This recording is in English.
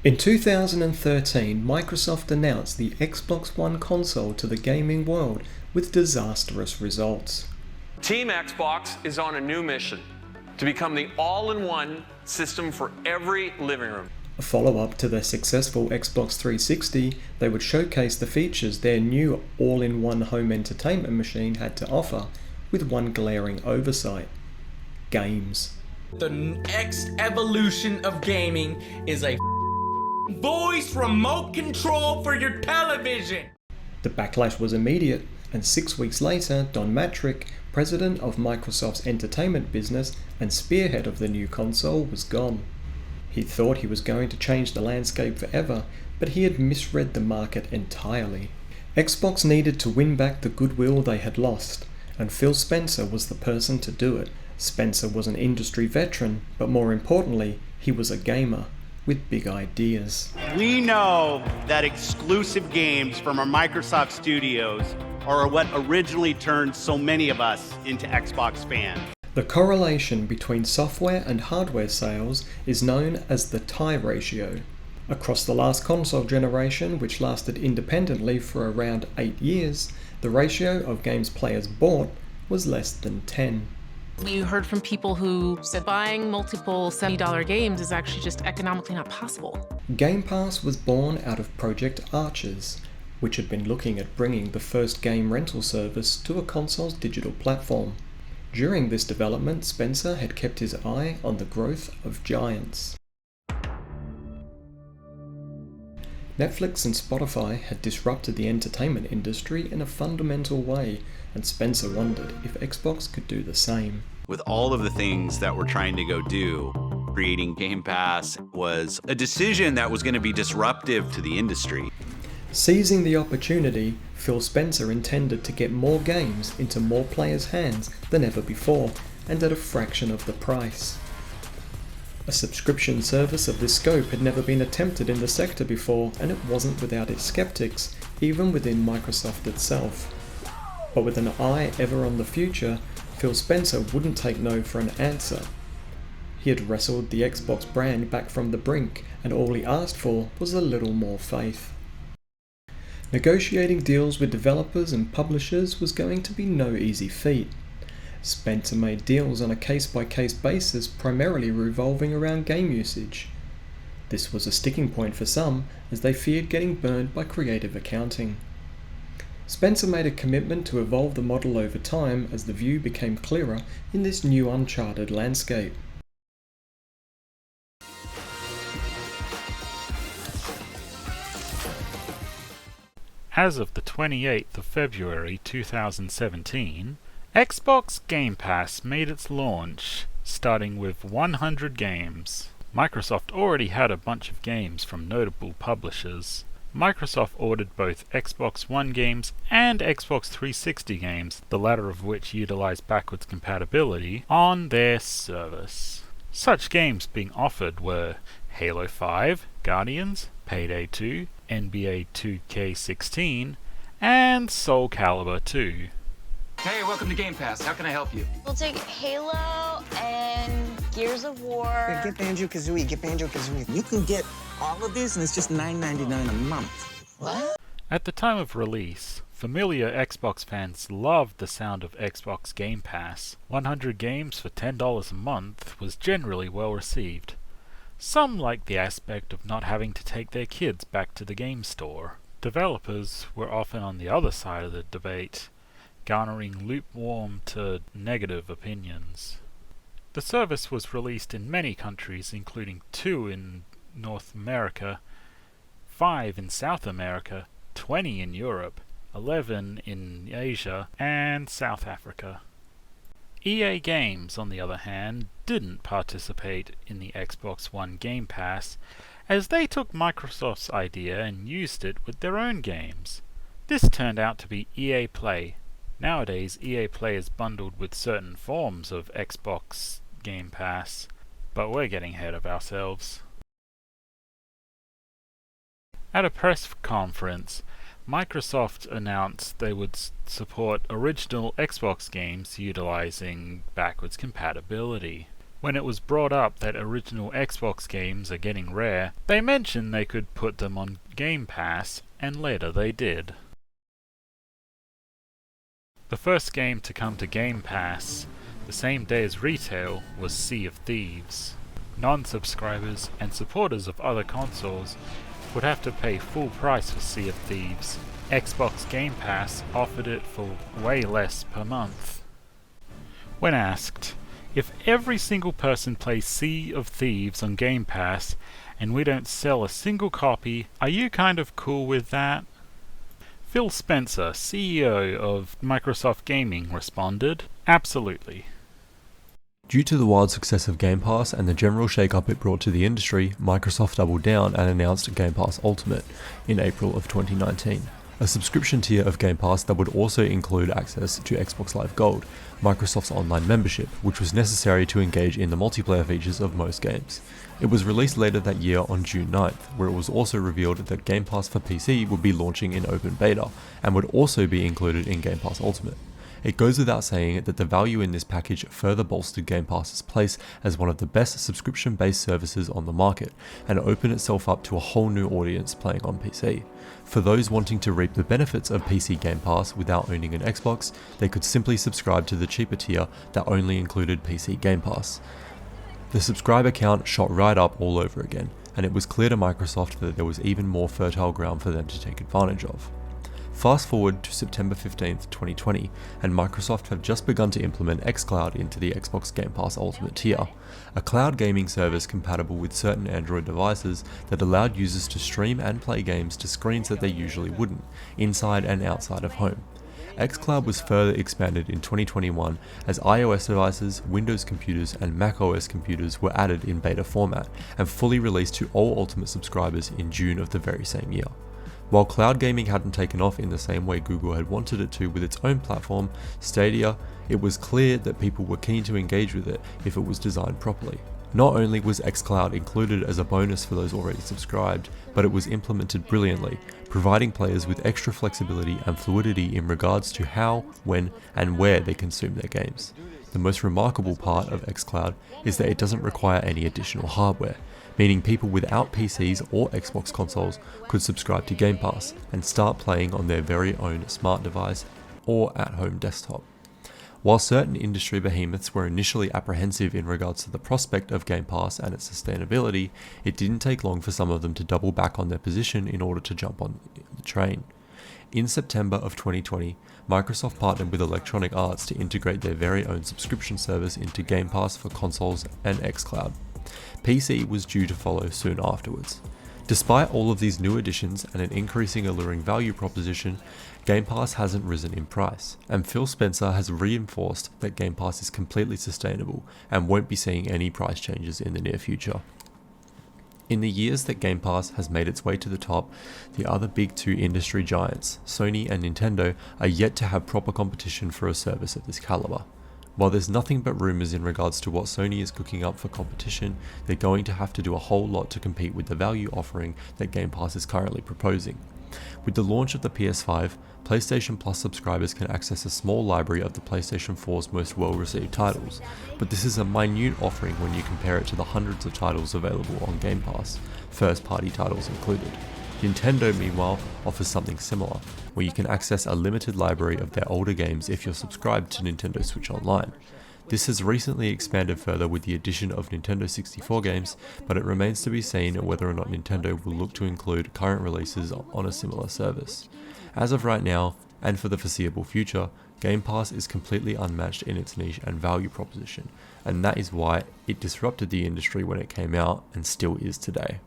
In 2013, Microsoft announced the Xbox One console to the gaming world with disastrous results. Team Xbox is on a new mission to become the all-in-one system for every living room. A follow-up to their successful Xbox 360, they would showcase the features their new all-in-one home entertainment machine had to offer, with one glaring oversight: games. The next evolution of gaming is a voice remote control for your television. The backlash was immediate, and 6 weeks later, Don Matrick, president of Microsoft's entertainment business and spearhead of the new console, was gone. He thought he was going to change the landscape forever, but he had misread the market entirely. Xbox needed to win back the goodwill they had lost, and Phil Spencer was the person to do it. Spencer was an industry veteran, but more importantly, he was a gamer with big ideas. We know that exclusive games from our Microsoft studios are what originally turned so many of us into Xbox fans. The correlation between software and hardware sales is known as the tie ratio. Across the last console generation, which lasted independently for around 8 years, the ratio of games players bought was less than 10. We heard from people who said buying multiple $70 games is actually just economically not possible. Game Pass was born out of Project Arches, which had been looking at bringing the first game rental service to a console's digital platform. During this development, Spencer had kept his eye on the growth of giants. Netflix and Spotify had disrupted the entertainment industry in a fundamental way, and Spencer wondered if Xbox could do the same. With all of the things that we're trying to go do, creating Game Pass was a decision that was going to be disruptive to the industry. Seizing the opportunity, Phil Spencer intended to get more games into more players' hands than ever before, and at a fraction of the price. A subscription service of this scope had never been attempted in the sector before, and it wasn't without its skeptics, even within Microsoft itself. But with an eye ever on the future, Phil Spencer wouldn't take no for an answer. He had wrestled the Xbox brand back from the brink, and all he asked for was a little more faith. Negotiating deals with developers and publishers was going to be no easy feat. Spencer made deals on a case-by-case basis, primarily revolving around game usage. This was a sticking point for some, as they feared getting burned by creative accounting. Spencer made a commitment to evolve the model over time as the view became clearer in this new uncharted landscape. As of the 28th of February 2017, Xbox Game Pass made its launch, starting with 100 games. Microsoft already had a bunch of games from notable publishers. Microsoft ordered both Xbox One games and Xbox 360 games, the latter of which utilized backwards compatibility, on their service. Such games being offered were Halo 5, Guardians, Payday 2, NBA 2K16, and Soul Calibur 2. Hey, welcome to Game Pass. How can I help you? We'll take Halo and Gears of War. Get Banjo-Kazooie. You can get all of these, and it's just $9.99 a month. What? At the time of release, familiar Xbox fans loved the sound of Xbox Game Pass. 100 games for $10 a month was generally well received. Some liked the aspect of not having to take their kids back to the game store. Developers were often on the other side of the debate, garnering lukewarm to negative opinions. The service was released in many countries, including 2 in North America, 5 in South America, 20 in Europe, 11 in Asia, and South Africa. EA Games, on the other hand, didn't participate in the Xbox One Game Pass, as they took Microsoft's idea and used it with their own games. This turned out to be EA Play. Nowadays, EA Play is bundled with certain forms of Xbox Game Pass, but we're getting ahead of ourselves. At a press conference, Microsoft announced they would support original Xbox games utilizing backwards compatibility. When it was brought up that original Xbox games are getting rare, they mentioned they could put them on Game Pass, and later they did. The first game to come to Game Pass the same day as retail was Sea of Thieves. Non-subscribers and supporters of other consoles would have to pay full price for Sea of Thieves. Xbox Game Pass offered it for way less per month. When asked, if every single person plays Sea of Thieves on Game Pass and we don't sell a single copy, are you kind of cool with that? Phil Spencer, CEO of Microsoft Gaming, responded, "Absolutely." Due to the wild success of Game Pass and the general shake-up it brought to the industry, Microsoft doubled down and announced Game Pass Ultimate in April of 2019. A subscription tier of Game Pass that would also include access to Xbox Live Gold, Microsoft's online membership, which was necessary to engage in the multiplayer features of most games. It was released later that year on June 9th, where it was also revealed that Game Pass for PC would be launching in open beta, and would also be included in Game Pass Ultimate. It goes without saying that the value in this package further bolstered Game Pass's place as one of the best subscription-based services on the market, and opened itself up to a whole new audience playing on PC. For those wanting to reap the benefits of PC Game Pass without owning an Xbox, they could simply subscribe to the cheaper tier that only included PC Game Pass. The subscriber count shot right up all over again, and it was clear to Microsoft that there was even more fertile ground for them to take advantage of. Fast forward to September 15th, 2020, and Microsoft have just begun to implement xCloud into the Xbox Game Pass Ultimate tier, a cloud gaming service compatible with certain Android devices that allowed users to stream and play games to screens that they usually wouldn't, inside and outside of home. xCloud was further expanded in 2021 as iOS devices, Windows computers, and macOS computers were added in beta format, and fully released to all Ultimate subscribers in June of the very same year. While cloud gaming hadn't taken off in the same way Google had wanted it to with its own platform, Stadia, it was clear that people were keen to engage with it if it was designed properly. Not only was xCloud included as a bonus for those already subscribed, but it was implemented brilliantly, providing players with extra flexibility and fluidity in regards to how, when, and where they consume their games. The most remarkable part of xCloud is that it doesn't require any additional hardware, meaning people without PCs or Xbox consoles could subscribe to Game Pass and start playing on their very own smart device or at-home desktop. While certain industry behemoths were initially apprehensive in regards to the prospect of Game Pass and its sustainability, it didn't take long for some of them to double back on their position in order to jump on the train. In September of 2020, Microsoft partnered with Electronic Arts to integrate their very own subscription service into Game Pass for consoles and xCloud. PC was due to follow soon afterwards. Despite all of these new additions and an increasing alluring value proposition, Game Pass hasn't risen in price, and Phil Spencer has reinforced that Game Pass is completely sustainable and won't be seeing any price changes in the near future. In the years that Game Pass has made its way to the top, the other big two industry giants, Sony and Nintendo, are yet to have proper competition for a service of this caliber. While there's nothing but rumours in regards to what Sony is cooking up for competition, they're going to have to do a whole lot to compete with the value offering that Game Pass is currently proposing. With the launch of the PS5, PlayStation Plus subscribers can access a small library of the PlayStation 4's most well-received titles, but this is a minute offering when you compare it to the hundreds of titles available on Game Pass, first-party titles included. Nintendo, meanwhile, offers something similar, where you can access a limited library of their older games if you're subscribed to Nintendo Switch Online. This has recently expanded further with the addition of Nintendo 64 games, but it remains to be seen whether or not Nintendo will look to include current releases on a similar service. As of right now, and for the foreseeable future, Game Pass is completely unmatched in its niche and value proposition, and that is why it disrupted the industry when it came out and still is today.